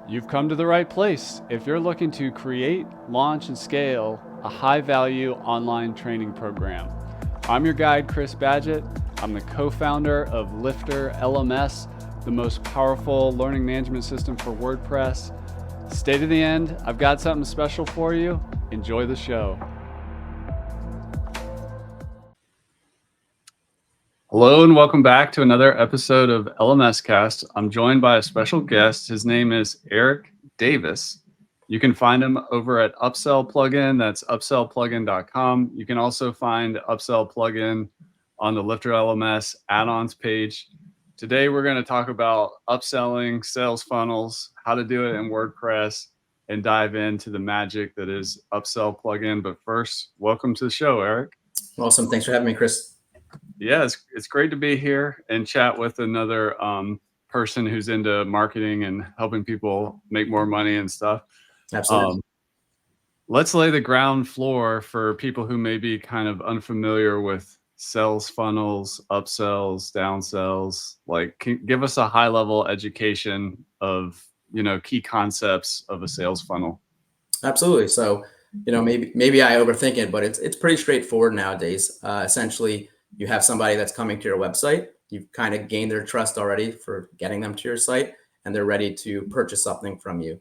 You've come to the right place if you're looking to create, launch, and scale a high-value online training program. I'm your guide, Chris Badgett. I'm the co-founder of LifterLMS, the most powerful learning management system for WordPress. Stay to the end. I've got something special for you. Enjoy the show. Hello and welcome back to another episode of LMS Cast. I'm joined by a special guest. His name is Eric Davis. You can find him over at Upsell Plugin. That's upsellplugin.com. You can also find Upsell Plugin on the LifterLMS add-ons page. Today we're going to talk about upselling, sales funnels, how to do it in WordPress, and dive into the magic that is Upsell Plugin. But first, welcome to the show, Eric. Awesome. Thanks for having me, Chris. Yeah, it's great to be here and chat with another person who's into marketing and helping people make more money and stuff. Absolutely. Let's lay the ground floor for people who may be kind of unfamiliar with sales funnels, upsells, downsells. Like, give us a high level education of, key concepts of a sales funnel. Absolutely. So, maybe I overthink it, but it's pretty straightforward nowadays. Essentially, you have somebody that's coming to your website. You've kind of gained their trust already for getting them to your site, and they're ready to purchase something from you.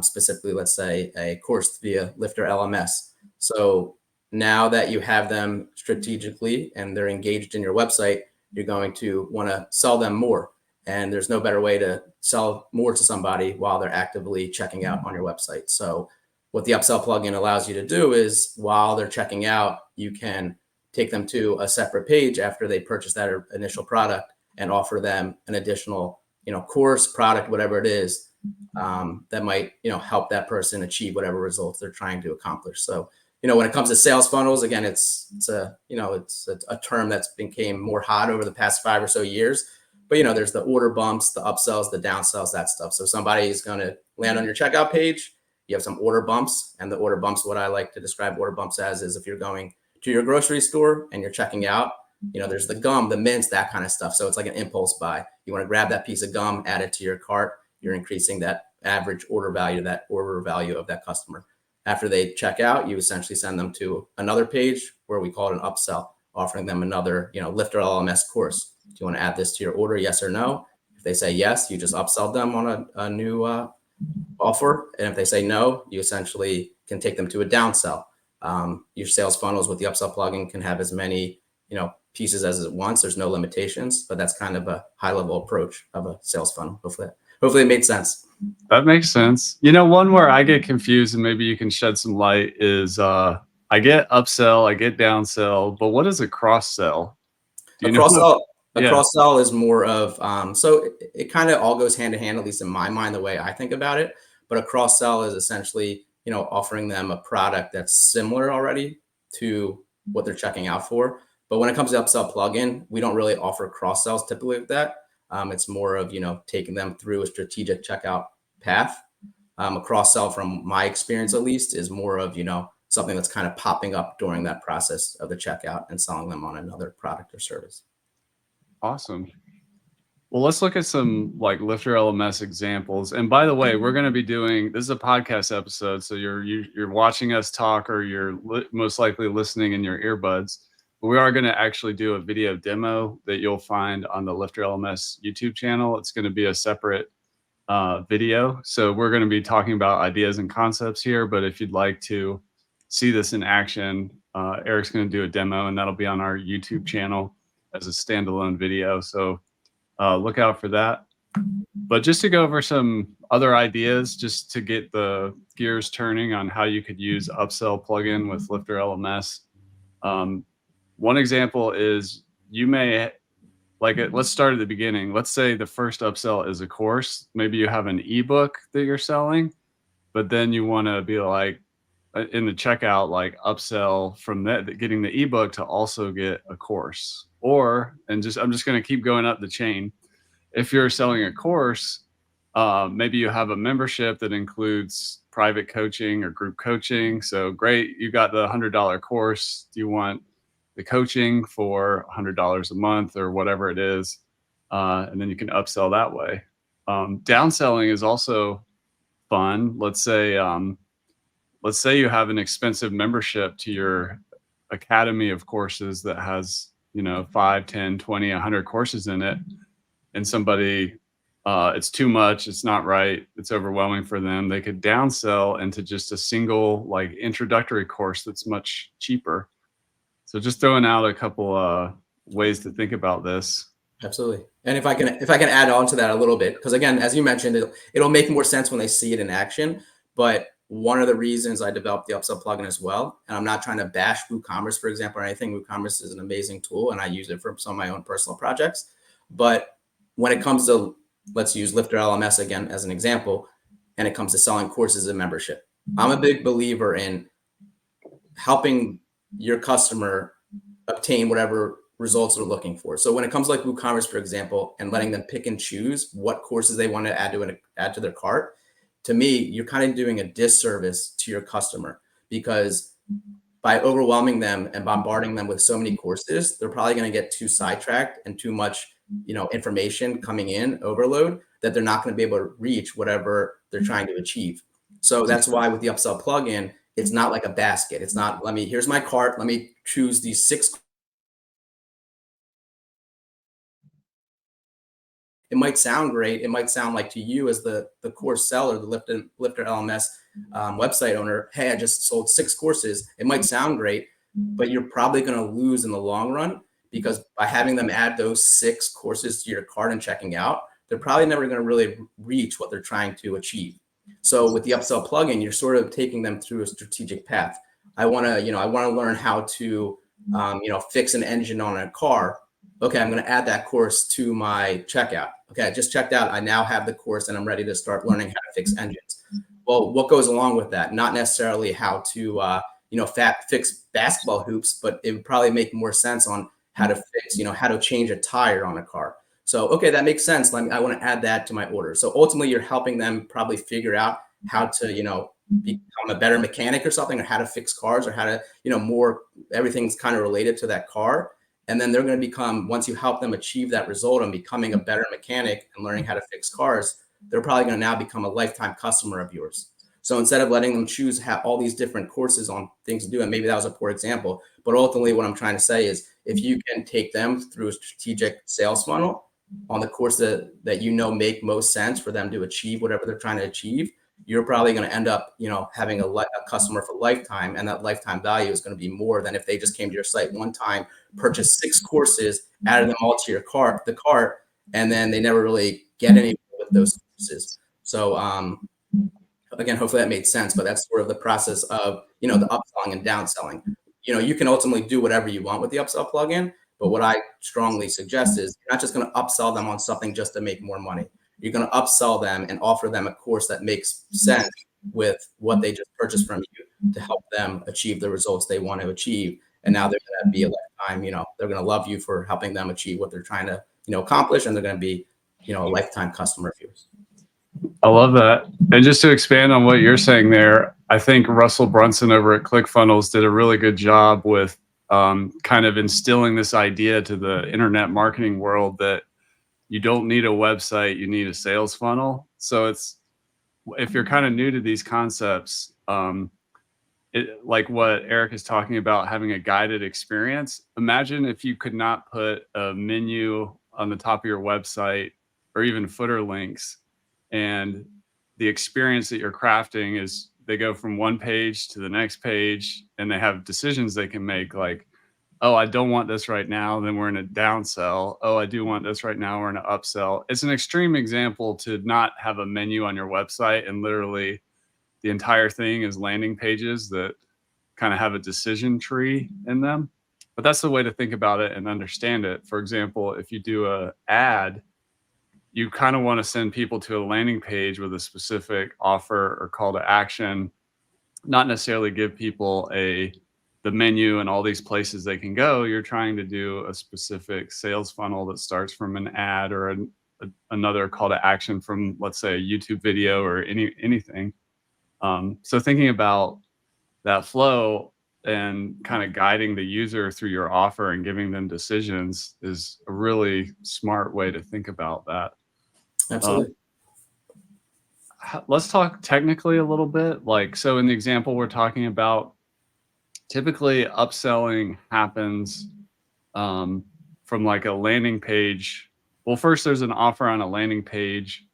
Specifically, let's say a course via LifterLMS. So now that you have them strategically and they're engaged in your website, you're going to want to sell them more. And there's no better way to sell more to somebody while they're actively checking out on your website. So what the Upsell plugin allows you to do is while they're checking out, you can take them to a separate page after they purchase that initial product and offer them an additional, course, product, whatever it is, that might, help that person achieve whatever results they're trying to accomplish. So, when it comes to sales funnels, again, it's a term that's became more hot over the past 5 or so years. But, there's the order bumps, the upsells, the downsells, that stuff. So somebody is going to land on your checkout page. You have some order bumps, and the order bumps, what I like to describe order bumps as is if you're going to your grocery store and you're checking out, there's the gum, the mints, that kind of stuff. So it's like an impulse buy. You want to grab that piece of gum, add it to your cart. You're increasing that average order value of that customer. After they check out, you essentially send them to another page where we call it an upsell, offering them another, LifterLMS course. Do you want to add this to your order? Yes or no? If they say yes, you just upsell them on a new offer. And if they say no, you essentially can take them to a downsell. Your sales funnels with the Upsell plugin can have as many, pieces as it wants. There's no limitations, but that's kind of a high level approach of a sales funnel. Hopefully it made sense. That makes sense. One where I get confused and maybe you can shed some light is I get upsell, I get downsell, but what is a cross sell? A cross sell is more of, so it kind of all goes hand in hand, at least in my mind, the way I think about it. But a cross sell is essentially, offering them a product that's similar already to what they're checking out for. But when it comes to Upsell plugin, we don't really offer cross sells typically with that. It's more of, taking them through a strategic checkout path. A cross sell, from my experience at least, is more of, something that's kind of popping up during that process of the checkout and selling them on another product or service. Awesome. Well, let's look at some like LifterLMS examples. And by the way, we're going to be doing, this is a podcast episode, so you're watching us talk, or you're most likely listening in your earbuds. But we are going to actually do a video demo that you'll find on the LifterLMS YouTube channel. It's going to be a separate video. So we're going to be talking about ideas and concepts here. But if you'd like to see this in action, Eric's going to do a demo, and that'll be on our YouTube channel as a standalone video. So look out for that. But just to go over some other ideas, just to get the gears turning on how you could use Upsell plugin with LifterLMS. One example is you may, let's start at the beginning. Let's say the first upsell is a course. Maybe you have an ebook that you're selling, but then you want to be like in the checkout, like upsell from that, getting the ebook to also get a course. I'm just going to keep going up the chain. If you're selling a course, maybe you have a membership that includes private coaching or group coaching. So great, you got the $100 course. Do you want the coaching for $100 a month or whatever it is? And then you can upsell that way. Downselling is also fun. Let's say you have an expensive membership to your academy of courses that has, 5, 10, 20, 100 courses in it, and somebody, it's too much, it's not right, it's overwhelming for them. They could downsell into just a single like introductory course that's much cheaper. So just throwing out a couple ways to think about this. Absolutely. And if I can add on to that a little bit, because again, as you mentioned, it'll make more sense when they see it in action. But one of the reasons I developed the Upsell plugin as well, and I'm not trying to bash WooCommerce, for example, or anything. WooCommerce is an amazing tool, and I use it for some of my own personal projects. But when it comes to, let's use LifterLMS again as an example, and it comes to selling courses and membership, I'm a big believer in helping your customer obtain whatever results they're looking for. So when it comes to like WooCommerce, for example, and letting them pick and choose what courses they want to add to their cart, to me, you're kind of doing a disservice to your customer, because by overwhelming them and bombarding them with so many courses, they're probably going to get too sidetracked and too much, information coming in, overload, that they're not going to be able to reach whatever they're trying to achieve. So that's why with the Upsell plugin, it's not like a basket. It's not, here's my cart, let me choose these 6. It might sound great. It might sound like to you as the course seller, the Lifter LMS website owner, hey, I just sold 6 courses. It might sound great, but you're probably going to lose in the long run, because by having them add those 6 courses to your cart and checking out, they're probably never going to really reach what they're trying to achieve. So with the Upsell plugin, you're sort of taking them through a strategic path. I want to learn how to, fix an engine on a car. Okay, I'm going to add that course to my checkout. Okay, I just checked out. I now have the course and I'm ready to start learning how to fix engines. Well, what goes along with that? Not necessarily how to, fix basketball hoops, but it would probably make more sense on how to fix, how to change a tire on a car. So, okay, that makes sense. I want to add that to my order. So ultimately, you're helping them probably figure out how to, become a better mechanic or something, or how to fix cars, or how to, more, everything's kind of related to that car. And then they're going to become, once you help them achieve that result and becoming a better mechanic and learning how to fix cars, they're probably going to now become a lifetime customer of yours. So instead of letting them choose all these different courses on things to do, and maybe that was a poor example, but ultimately what I'm trying to say is, if you can take them through a strategic sales funnel on the course that make most sense for them to achieve whatever they're trying to achieve, you're probably going to end up, having a customer for lifetime, and that lifetime value is going to be more than if they just came to your site one time, purchased 6 courses, added them all to your cart, and then they never really get anywhere with those courses. So, again, hopefully that made sense, but that's sort of the process of, the upselling and downselling. You can ultimately do whatever you want with the Upsell plugin, but what I strongly suggest is you're not just going to upsell them on something just to make more money. You're going to upsell them and offer them a course that makes sense with what they just purchased from you, to help them achieve the results they want to achieve. And now they're going to be a lifetime, they're going to love you for helping them achieve what they're trying to, accomplish. And they're going to be, a lifetime customer of yours. I love that. And just to expand on what you're saying there, I think Russell Brunson over at ClickFunnels did a really good job with kind of instilling this idea to the internet marketing world that you don't need a website, you need a sales funnel. So if you're kind of new to these concepts, like what Eric is talking about, having a guided experience. Imagine if you could not put a menu on the top of your website, or even footer links, and the experience that you're crafting is they go from one page to the next page, and they have decisions they can make, like, oh, I don't want this right now, then we're in a downsell. Oh, I do want this right now, we're in an upsell. It's an extreme example to not have a menu on your website, and literally the entire thing is landing pages that kind of have a decision tree in them. But that's the way to think about it and understand it. For example, if you do an ad, you kind of want to send people to a landing page with a specific offer or call to action, not necessarily give people the menu and all these places they can go. You're trying to do a specific sales funnel that starts from an ad or another call to action from, let's say, a YouTube video or anything. So thinking about that flow and kind of guiding the user through your offer and giving them decisions is a really smart way to think about that. Absolutely. let's talk technically a little bit. Like, so in the example we're talking about, typically upselling happens from like a landing page. Well, first there's an offer on a landing page.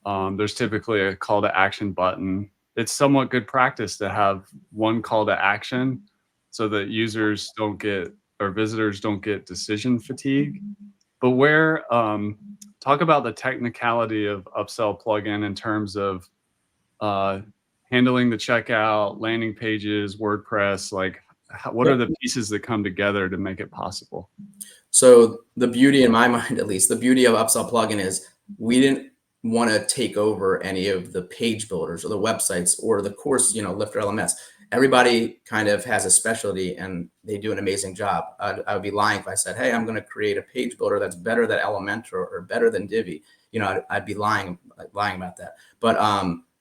There's typically a call to action button. It's somewhat good practice to have one call to action so that users don't get, or visitors don't get decision fatigue. But talk about the technicality of Upsell plugin in terms of uh, handling the checkout, landing pages, WordPress. Like, what are the pieces that come together to make it possible? So the beauty, in my mind at least, the beauty of Upsell plugin is we didn't want to take over any of the page builders or the websites or the course, LifterLMS. Everybody kind of has a specialty and they do an amazing job. I would be lying if I said, hey, I'm going to create a page builder that's better than Elementor or better than Divi. I'd be lying about that. But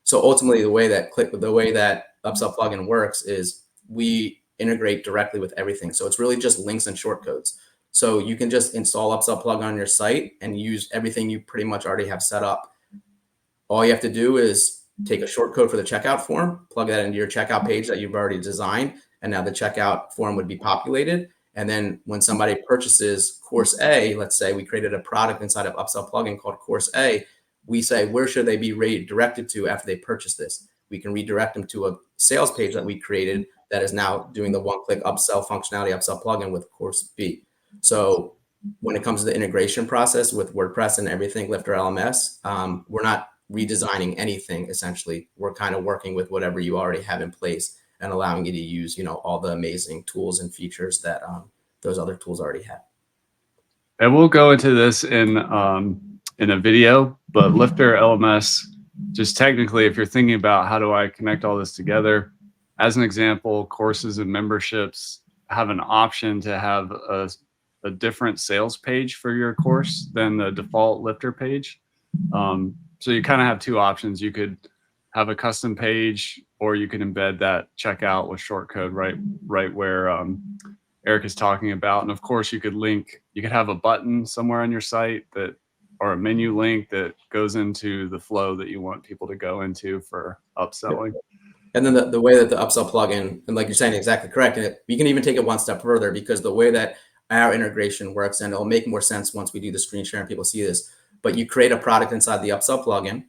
so ultimately, the way that Upsell plugin works is we integrate directly with everything. So it's really just links and shortcodes. So you can just install Upsell plugin on your site and use everything you pretty much already have set up. All you have to do is take a shortcode for the checkout form, plug that into your checkout page that you've already designed, and now the checkout form would be populated. And then when somebody purchases Course A, let's say we created a product inside of Upsell plugin called Course A, we say, where should they be redirected to after they purchase this? We can redirect them to a sales page that we created that is now doing the one-click upsell functionality, Upsell plugin with Course B. So when it comes to the integration process with WordPress and everything, LifterLMS, we're not redesigning anything. Essentially, we're kind of working with whatever you already have in place and allowing you to use, all the amazing tools and features that those other tools already have. And we'll go into this in a video, but LifterLMS, just technically, if you're thinking about how do I connect all this together, as an example, courses and memberships have an option to have a different sales page for your course than the default Lifter page. So you kind of have two options. You could have a custom page, or you can embed that checkout with shortcode right where Eric is talking about. And of course, you could have a button somewhere on your site or a menu link that goes into the flow that you want people to go into for upselling. And then the way that the Upsell plugin, and like you're saying, exactly correct. And we can even take it one step further, because the way that our integration works, and it'll make more sense once we do the screen share and people see this, but you create a product inside the Upsell plugin.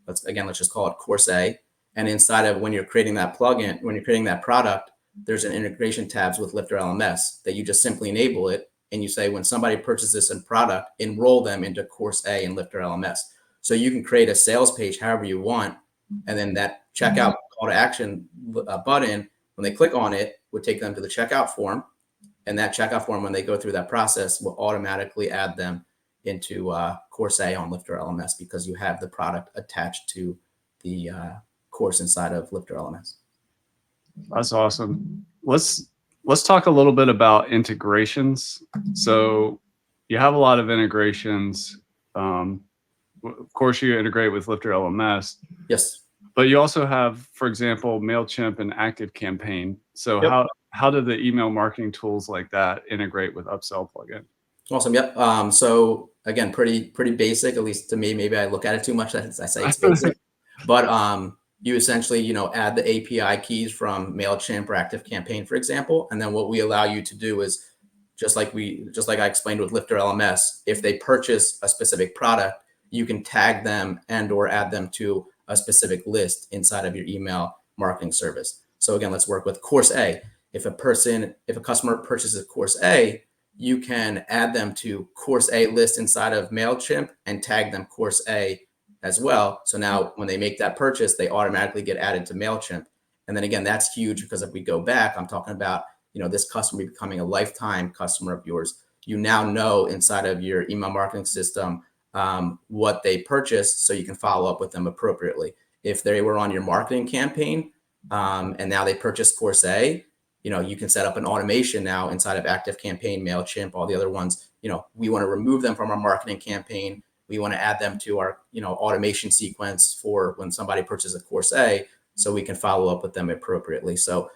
Let's just call it Course A. And inside of when you're creating that product, there's an integration tabs with LifterLMS that you just simply enable it. And you say, when somebody purchases a product, enroll them into Course A in LifterLMS. So you can create a sales page however you want. And then that checkout call to action button, when they click on it, would take them to the checkout form. And that checkout form, when they go through that process, will automatically add them into Course A on LifterLMS, because you have the product attached to the course inside of LifterLMS. That's awesome. Let's talk a little bit about integrations. So you have a lot of integrations. Of course, you integrate with LifterLMS. Yes. But you also have, for example, MailChimp and ActiveCampaign. So Yep. how do the email marketing tools like that integrate with Upsell plugin? Awesome. Yep. So again, pretty basic, at least to me. Maybe I look at it too much. I say it's basic, but you essentially, add the API keys from MailChimp or ActiveCampaign, for example. And then what we allow you to do is, just like I explained with LifterLMS, if they purchase a specific product, you can tag them or add them to a specific list inside of your email marketing service. So again, let's work with Course A. If a customer purchases Course A, you can add them to Course A list inside of MailChimp and tag them Course A as well. So now when they make that purchase, they automatically get added to MailChimp. And then again, that's huge, because if we go back, I'm talking about, this customer becoming a lifetime customer of yours. You now know inside of your email marketing system what they purchased, so you can follow up with them appropriately. If they were on your marketing campaign and now they purchased Course A, you can set up an automation now inside of ActiveCampaign, MailChimp, all the other ones. We want to remove them from our marketing campaign. We want to add them to our, automation sequence for when somebody purchases a Course A, so we can follow up with them appropriately. So,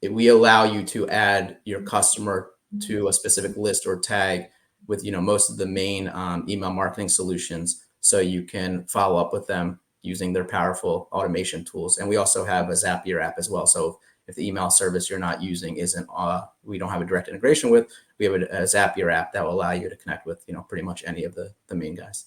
we allow you to add your customer to a specific list or tag with, most of the main email marketing solutions. so you can follow up with them using their powerful automation tools. And we also have a Zapier app as well. So if the email service you're not using isn't, we don't have a direct integration with, we have a Zapier app that will allow you to connect with, pretty much any of the main guys.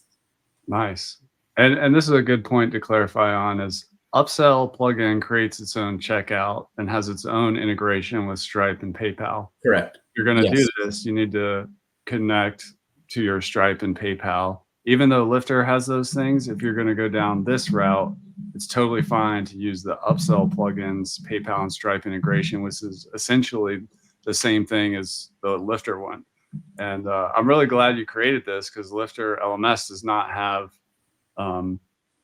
Nice. And this is a good point to clarify on is Upsell plugin creates its own checkout and has its own integration with Stripe and PayPal. Correct. If you're going to Yes. do this, you need to connect to your Stripe and PayPal. Even though Lifter has those things, if you're going to go down this route, it's totally fine to use the Upsell plugins, PayPal and Stripe integration, which is essentially the same thing as the Lifter one. And I'm really glad you created this because LifterLMS does not have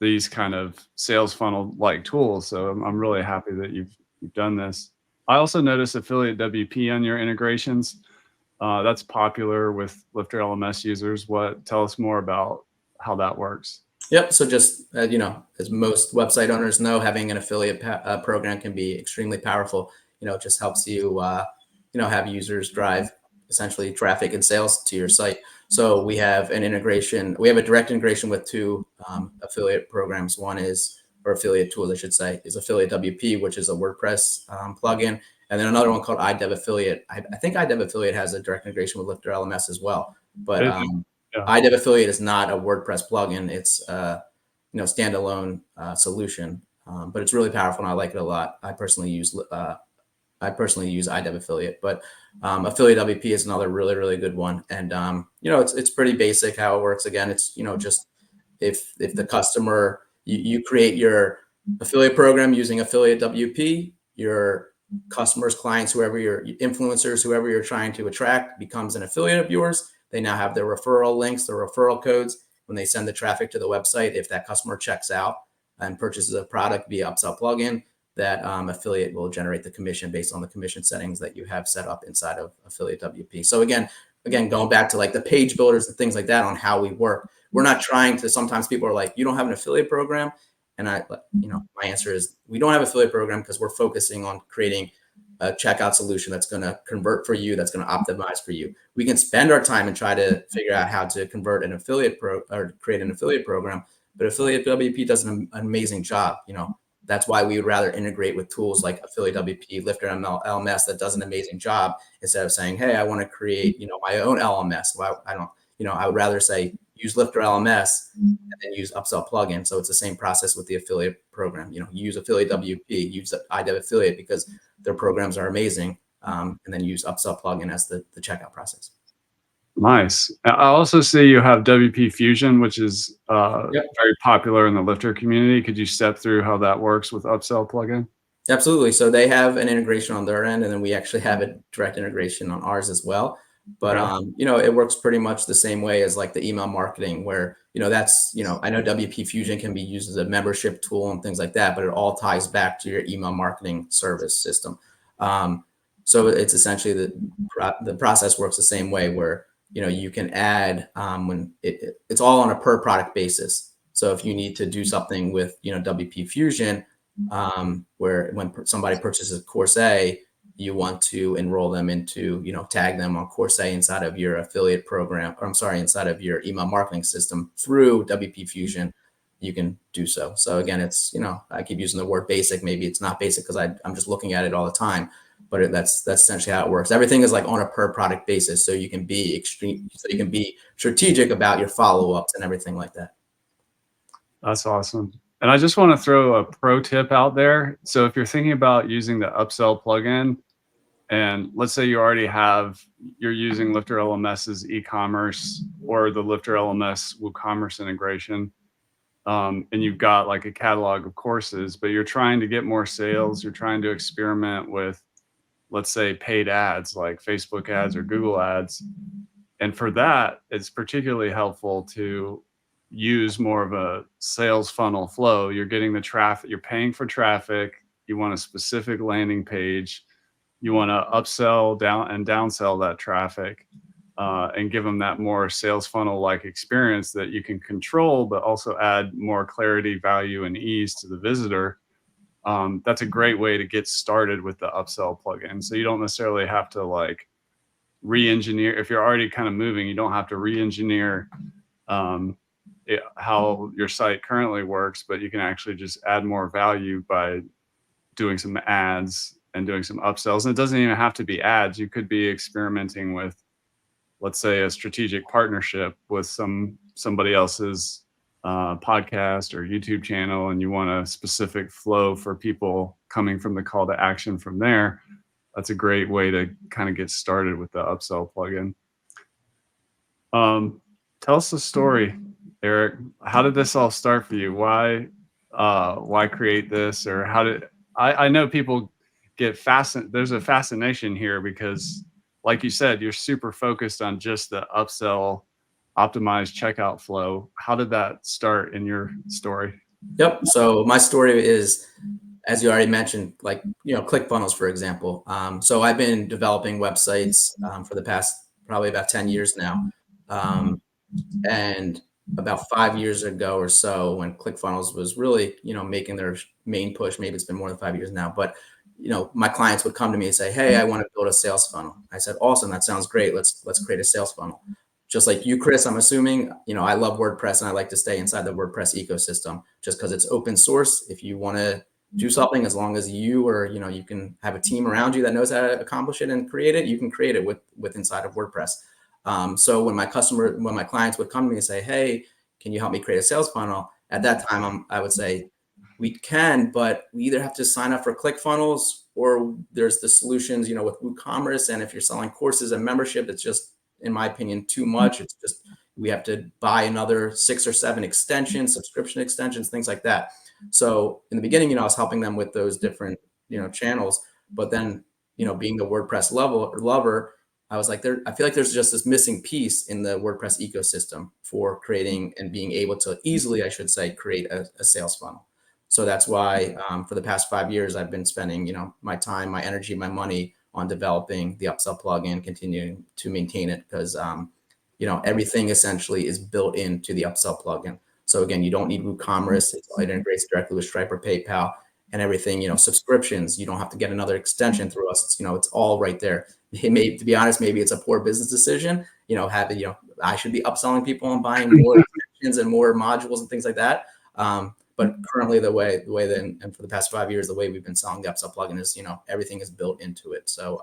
these kind of sales funnel like tools. So I'm really happy that you've done this. I also noticed affiliate WP on your integrations. That's popular with LifterLMS users. Tell us more about how that works. Yep. So just, as most website owners know, having an affiliate program can be extremely powerful. It just helps you, have users drive essentially traffic and sales to your site. So we have an integration. We have a direct integration with two affiliate programs. One is, or affiliate tools, I should say, is Affiliate WP, which is a WordPress plugin. And then another one called iDev Affiliate. I think iDev Affiliate has a direct integration with LifterLMS as well. But iDev Affiliate is not a WordPress plugin. It's standalone solution, but it's really powerful and I like it a lot. I personally use iDev Affiliate, but Affiliate WP is another really, really good one. And it's pretty basic how it works. Again, it's just if the customer you create your affiliate program using Affiliate WP, your customers, clients, whoever your influencers, whoever you're trying to attract becomes an affiliate of yours. They now have their referral links, their referral codes. When they send the traffic to the website, if that customer checks out and purchases a product via Upsell plugin, that affiliate will generate the commission based on the commission settings that you have set up inside of Affiliate WP. So again, going back to like the page builders and things like that on how we work, we're not trying to, sometimes people are like, you don't have an affiliate program. And my answer is we don't have an affiliate program because we're focusing on creating a checkout solution that's going to convert for you, that's going to optimize for you. We can spend our time and try to figure out how to convert an affiliate or create an affiliate program, but Affiliate WP does an amazing job. That's why we would rather integrate with tools like Affiliate WP, LifterLMS that does an amazing job instead of saying, hey, I want to create, my own LMS. Well, I would rather say use LifterLMS and then use Upsell plugin. So it's the same process with the affiliate program. Use Affiliate WP, use iDev Affiliate because their programs are amazing, and then use Upsell plugin as the checkout process. Nice. I also see you have WP Fusion, which is very popular in the Lifter community. Could you step through how that works with Upsell plugin? Absolutely. So they have an integration on their end, and then we actually have a direct integration on ours as well. But it works pretty much the same way as like the email marketing, where that's I know WP Fusion can be used as a membership tool and things like that, but it all ties back to your email marketing service system. So it's essentially the process works the same way, where you can add when it's all on a per product basis. So if you need to do something with WP Fusion, where when somebody purchases course A, you want to enroll them into, tag them on course A inside of your affiliate program, or inside of your email marketing system through WP Fusion, you can do so. So again, it's, I keep using the word basic. Maybe it's not basic because I'm just looking at it all the time, but that's essentially how it works. Everything is like on a per product basis. So you can be strategic about your follow-ups and everything like that. That's awesome. And I just want to throw a pro tip out there. So if you're thinking about using the Upsell plugin, and let's say you're using LifterLMS's e-commerce or the LifterLMS WooCommerce integration, and you've got like a catalog of courses, but you're trying to get more sales, you're trying to experiment with, let's say, paid ads like Facebook ads or Google ads. And for that, it's particularly helpful to use more of a sales funnel flow. You're getting the traffic, you're paying for traffic, you want a specific landing page, you want to upsell down and downsell that traffic, and give them that more sales funnel like experience that you can control, but also add more clarity, value, and ease to the visitor. That's a great way to get started with the Upsell plugin. So you don't necessarily have to like re-engineer. If you're already kind of moving, you don't have to re-engineer how your site currently works, but you can actually just add more value by doing some ads and doing some upsells. And it doesn't even have to be ads. You could be experimenting with, let's say, a strategic partnership with somebody else's podcast or YouTube channel, and you want a specific flow for people coming from the call to action from there. That's a great way to kind of get started with the upsell plugin. Tell us the story, Eric. How did this all start for you? Why create this? Or how did I know people get fascinated? There's a fascination here because, like you said, you're super focused on just the upsell optimized checkout flow. How did that start in your story? Yep. So my story is, as you already mentioned, like, ClickFunnels, for example. So I've been developing websites for the past probably about 10 years now. And about 5 years ago or so, when ClickFunnels was really, making their main push, maybe it's been more than 5 years now, but my clients would come to me and say, "Hey, I want to build a sales funnel." I said, "Awesome, that sounds great. Let's create a sales funnel." Just like you, Chris, I'm assuming, I love WordPress and I like to stay inside the WordPress ecosystem just because it's open source. If you want to do something, as long as you or, you can have a team around you that knows how to accomplish it and create it, you can create it with inside of WordPress. So when my clients would come to me and say, "Hey, can you help me create a sales funnel?" At that time, I would say, "We can, but we either have to sign up for ClickFunnels or there's the solutions, with WooCommerce. And if you're selling courses and membership, it's just, in my opinion, too much. It's just, we have to buy another 6 or 7 extensions, subscription extensions, things like that." So in the beginning, I was helping them with those different, channels. But then, being the WordPress lover, I was like, I feel like there's just this missing piece in the WordPress ecosystem for creating and being able to easily, I should say, create a sales funnel. So that's why for the past 5 years, I've been spending, my time, my energy, my money on developing the Upsell plugin, continuing to maintain it because, everything essentially is built into the Upsell plugin. So again, you don't need WooCommerce. It integrates directly with Stripe or PayPal and everything, subscriptions. You don't have to get another extension through us. It's all right there. To be honest, maybe it's a poor business decision, I should be upselling people and buying more extensions and more modules and things like that. But currently the way that, and for the past 5 years, the way we've been selling the Upsell plugin is, everything is built into it. So,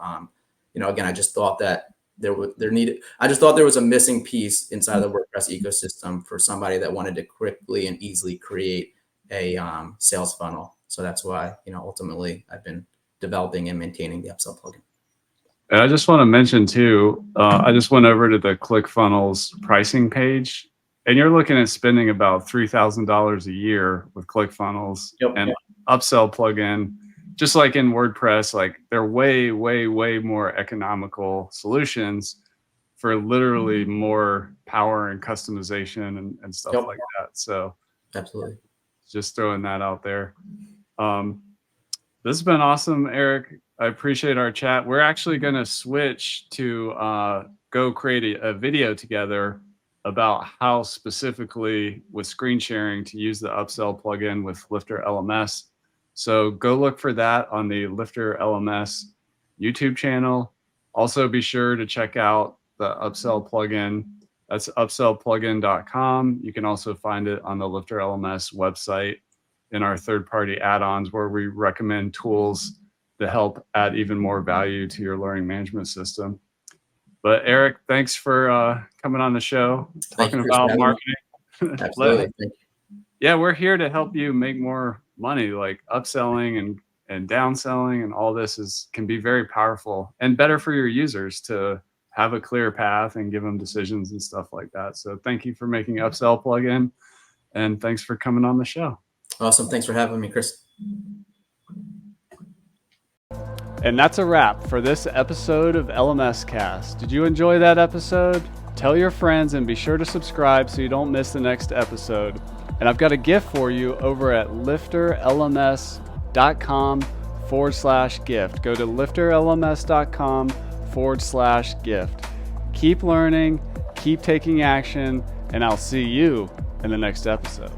again, I just thought that there was a missing piece inside the WordPress ecosystem for somebody that wanted to quickly and easily create a sales funnel. So that's why, ultimately I've been developing and maintaining the Upsell plugin. And I just want to mention too, I just went over to the ClickFunnels pricing page, and you're looking at spending about $3,000 a year with ClickFunnels. Yep. And Upsell plugin, just like in WordPress, like they're way, way, way more economical solutions for literally more power and customization and stuff like that. So absolutely, just throwing that out there. This has been awesome, Eric. I appreciate our chat. We're actually going to switch to go create a video together about how specifically with screen sharing to use the Upsell plugin with LifterLMS. So go look for that on the LifterLMS YouTube channel. Also be sure to check out the Upsell plugin. That's upsellplugin.com. You can also find it on the LifterLMS website in our third-party add-ons, where we recommend tools to help add even more value to your learning management system. But Eric, thanks for coming on the show, talking about marketing. Absolutely. Yeah, we're here to help you make more money. Like upselling and downselling and all this can be very powerful and better for your users to have a clear path and give them decisions and stuff like that. So thank you for making Upsell plugin, and thanks for coming on the show. Awesome. Thanks for having me, Chris. And that's a wrap for this episode of LMS Cast. Did you enjoy that episode? Tell your friends and be sure to subscribe so you don't miss the next episode. And I've got a gift for you over at lifterlms.com/gift. Go to lifterlms.com/gift. Keep learning, keep taking action, and I'll see you in the next episode.